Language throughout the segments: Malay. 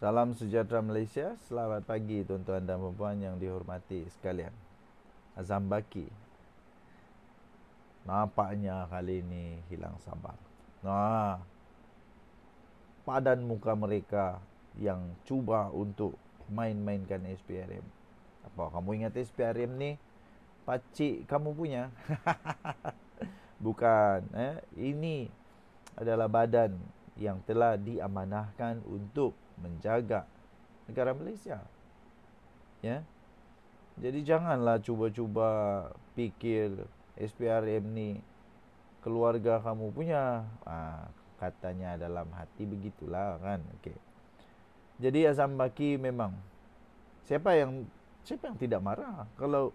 Salam sejahtera Malaysia. Selamat pagi tuan-tuan dan puan yang dihormati sekalian. Azam Baki nampaknya kali ini hilang sabar. Padan muka mereka yang cuba untuk main-mainkan SPRM. Apa kamu ingat SPRM ni? Pakcik kamu punya? Bukan. Ini adalah badan yang telah diamanahkan untuk menjaga negara Malaysia. Ya. Jadi janganlah cuba-cuba fikir SPRM ni keluarga kamu punya. Katanya dalam hati begitulah kan. Okey. Jadi Azam Baki memang siapa yang tidak marah kalau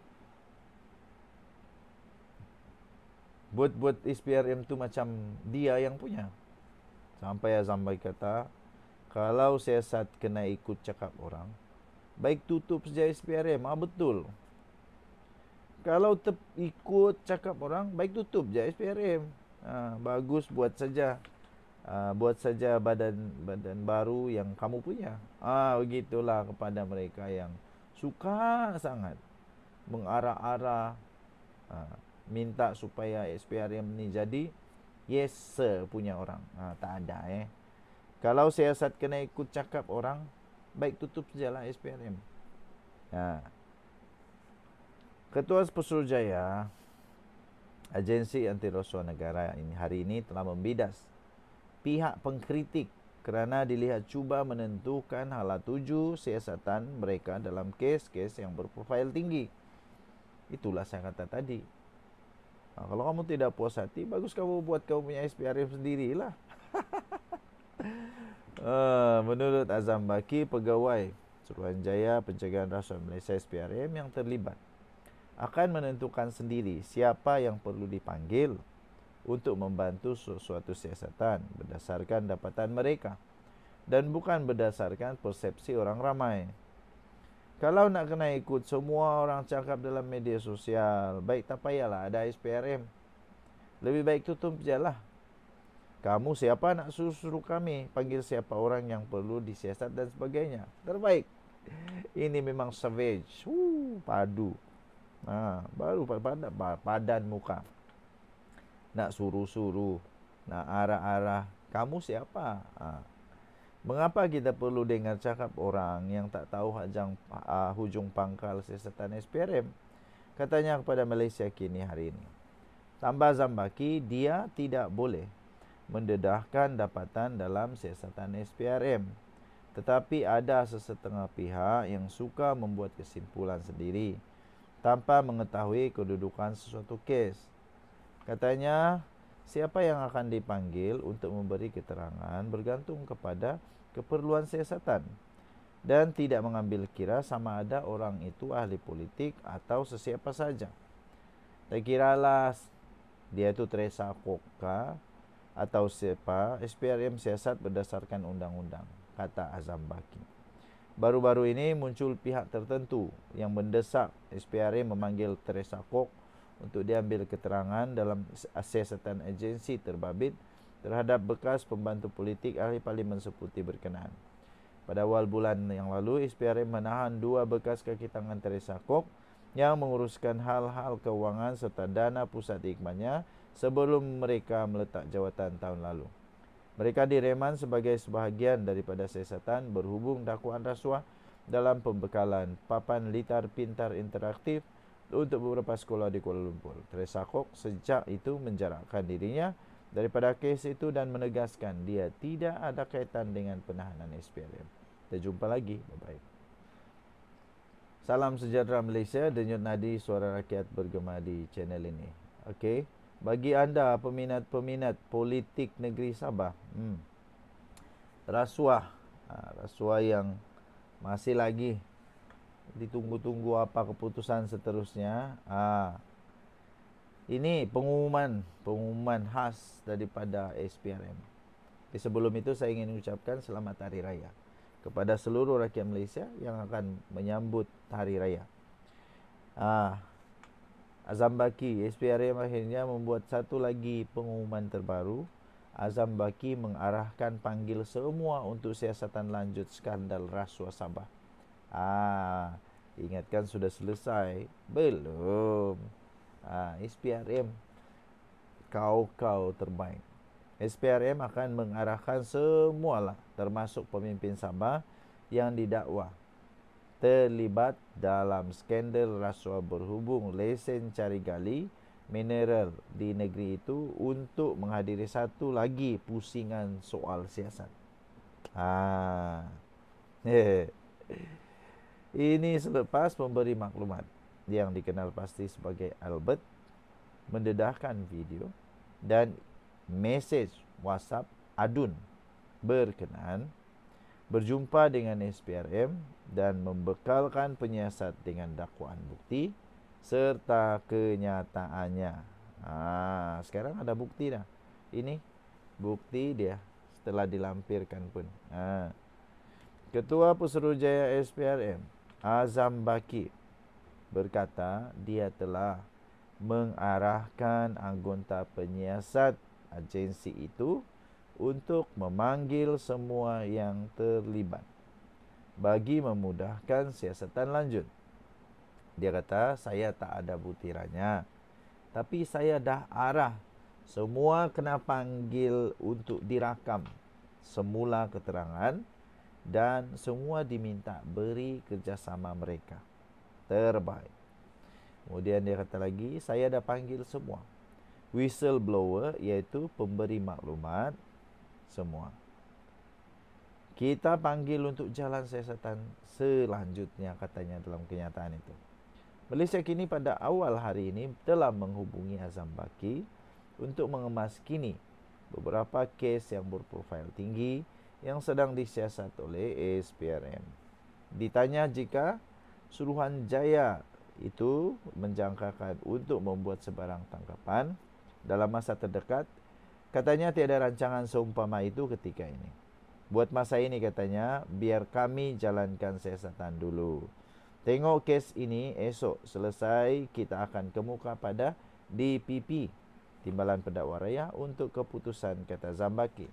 buat SPRM tu macam dia yang punya. Sampai Azam Baki kata, kalau siasat kena ikut cakap orang, baik tutup saja SPRM. Betul. Kalau ikut cakap orang, baik tutup je SPRM. Bagus buat saja. Buat saja badan baru yang kamu punya. Begitulah kepada mereka yang suka sangat mengarah-arah, minta supaya SPRM ni jadi yes sir punya orang. Tak ada Kalau siasat kena ikut cakap orang, baik tutup sajalah SPRM. Ketua Pesuruhjaya Agensi Anti Rasuah Negara ini hari ini telah membidas pihak pengkritik kerana dilihat cuba menentukan hala tuju siasatan mereka dalam kes-kes yang berprofil tinggi. Itulah saya kata tadi. Kalau kamu tidak puas hati, bagus kamu buat kamu punya SPRM sendirilah. Menurut Azam Baki, pegawai Suruhanjaya Pencegahan Rasuah Malaysia SPRM yang terlibat akan menentukan sendiri siapa yang perlu dipanggil untuk membantu suatu siasatan berdasarkan dapatan mereka dan bukan berdasarkan persepsi orang ramai. Kalau nak kena ikut semua orang cakap dalam media sosial, baik tak payahlah ada SPRM. Lebih baik tutup je lah. Kamu siapa nak suruh kami panggil siapa orang yang perlu disiasat dan sebagainya. Terbaik. Ini memang savage. Padu. Baru padan muka. Nak suruh-suruh, nak arah-arah. Kamu siapa? Mengapa kita perlu dengar cakap orang yang tak tahu hujung pangkal siasatan SPRM? Katanya kepada Malaysia Kini hari ini. Tambah Azam Baki, dia tidak boleh mendedahkan dapatan dalam siasatan SPRM. Tetapi ada sesetengah pihak yang suka membuat kesimpulan sendiri tanpa mengetahui kedudukan sesuatu kes. Katanya, siapa yang akan dipanggil untuk memberi keterangan bergantung kepada keperluan siasatan dan tidak mengambil kira sama ada orang itu ahli politik atau sesiapa saja. Tak kiralah dia itu Teresa Koka atau siapa, SPRM siasat berdasarkan undang-undang, kata Azam Baki. Baru-baru ini muncul pihak tertentu yang mendesak SPRM memanggil Teresa Kok untuk diambil keterangan dalam siasatan agensi terbabit terhadap bekas pembantu politik ahli Parlimen Seputi berkenaan. Pada awal bulan yang lalu, SPRM menahan 2 bekas kaki tangan Teresa Kok yang menguruskan hal-hal kewangan serta dana pusat hikmatnya sebelum mereka meletak jawatan tahun lalu. Mereka direman sebagai sebahagian daripada siasatan berhubung dakwaan rasuah dalam pembekalan papan litar pintar interaktif untuk beberapa sekolah di Kuala Lumpur. Teresa Kok sejak itu menjarakkan dirinya daripada kes itu dan menegaskan dia tidak ada kaitan dengan penahanan SPRM. Kita jumpa lagi. Bye-bye. Salam sejahtera Malaysia, denyut nadi suara rakyat bergema di channel ini. Okey. Bagi anda peminat-peminat politik negeri Sabah, rasuah yang masih lagi ditunggu-tunggu apa keputusan seterusnya. Ini pengumuman khas daripada SPRM. Sebelum itu saya ingin ucapkan selamat Hari Raya kepada seluruh rakyat Malaysia yang akan menyambut Hari Raya. Azam Baki, SPRM akhirnya membuat satu lagi pengumuman terbaru Azam Baki mengarahkan panggil semua untuk siasatan lanjut skandal rasuah Sabah. Ingatkan sudah selesai? Belum. SPRM, kau terbaik. SPRM akan mengarahkan semualah, termasuk pemimpin Sabah yang didakwa terlibat dalam skandal rasuah berhubung lesen cari gali mineral di negeri itu untuk menghadiri satu lagi pusingan soal siasat. Ini selepas pemberi maklumat yang dikenal pasti sebagai Albert mendedahkan video dan mesej WhatsApp Adun berkenaan berjumpa dengan SPRM dan membekalkan penyiasat dengan dakwaan bukti serta kenyataannya. Sekarang ada bukti dah. Ini bukti dia setelah dilampirkan pun. Ketua Pusurujaya SPRM Azam Baki berkata dia telah mengarahkan anggota penyiasat agensi itu untuk memanggil semua yang terlibat bagi memudahkan siasatan lanjut. Dia kata, saya tak ada butirannya, tapi saya dah arah semua kena panggil untuk dirakam semula keterangan dan semua diminta beri kerjasama mereka terbaik. Kemudian dia kata lagi, saya dah panggil semua whistleblower, iaitu pemberi maklumat semua. Kita panggil untuk jalan siasatan selanjutnya, katanya dalam kenyataan itu. Malaysia kini pada awal hari ini telah menghubungi Azam Baki untuk mengemas kini beberapa kes yang berprofil tinggi yang sedang disiasat oleh SPRM. Ditanya jika Suruhanjaya itu menjangkakan untuk membuat sebarang tangkapan dalam masa terdekat, katanya tiada rancangan seumpama itu ketika ini. Buat masa ini, katanya, biar kami jalankan siasatan dulu. Tengok kes ini esok selesai, kita akan kemuka pada DPP, Timbalan Pendakwa Raya, untuk keputusan, kata Zambaki.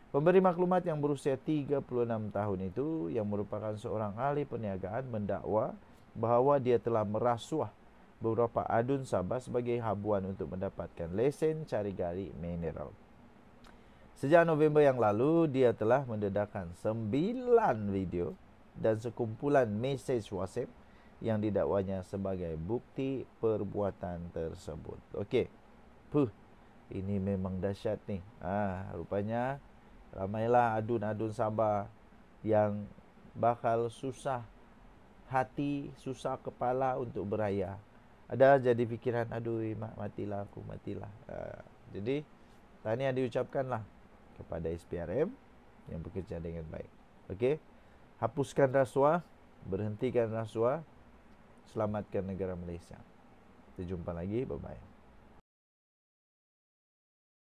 Pemberi maklumat yang berusia 36 tahun itu, yang merupakan seorang ahli perniagaan, mendakwa bahawa dia telah merasuah beberapa adun Sabah sebagai habuan untuk mendapatkan lesen cari gali mineral. Sejak November yang lalu, dia telah mendedahkan 9 video dan sekumpulan mesej WhatsApp yang didakwanya sebagai bukti perbuatan tersebut. Okey. Ini memang dahsyat ni. Rupanya ramailah adun-adun Sabah yang bakal susah hati, susah kepala untuk beraya. Ada jadi fikiran, aduh mak, matilah aku, matilah. Jadi tahniah diucapkanlah kepada SPRM yang bekerja dengan baik. Okey. Hapuskan rasuah, berhentikan rasuah, selamatkan negara Malaysia. Kita jumpa lagi, bye-bye.